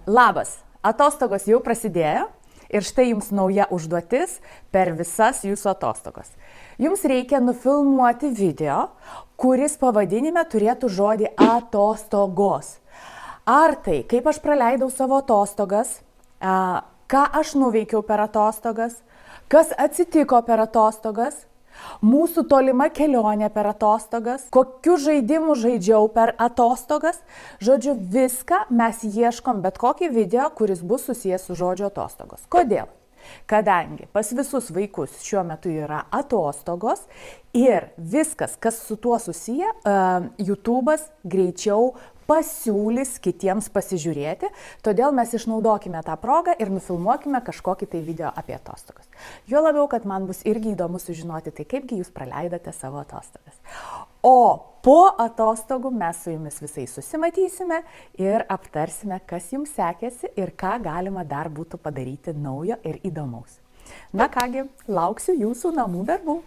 Labas, atostogos jau prasidėjo ir štai jums nauja užduotis per visas jūsų atostogas. Jums reikia nufilmuoti video, kuris pavadinime turėtų žodį atostogos. Ar tai, kaip aš praleidau savo atostogas, ką aš nuveikiau per atostogas, kas atsitiko per atostogas, mūsų tolima kelionė per atostogas, kokiu žaidimu žaidžiau per atostogas. Žodžiu, viską mes ieškom, bet kokį video, kuris bus susijęs su žodžiu atostogos. Kodėl? Kadangi pas visus vaikus šiuo metu yra atostogos ir viskas, kas su tuo susiję, YouTube'as greičiau pasiūlys kitiems pasižiūrėti, todėl mes išnaudokime tą progą ir nufilmuokime kažkokį tai video apie atostogas. Jo labiau, kad man bus irgi įdomu sužinoti, tai kaipgi jūs praleidate savo atostogas. O po atostogų mes su jumis visais susimatysime ir aptarsime, kas jums sekėsi ir ką galima dar būtų padaryti naujo ir įdomaus. Na kągi, lauksiu jūsų namų darbų.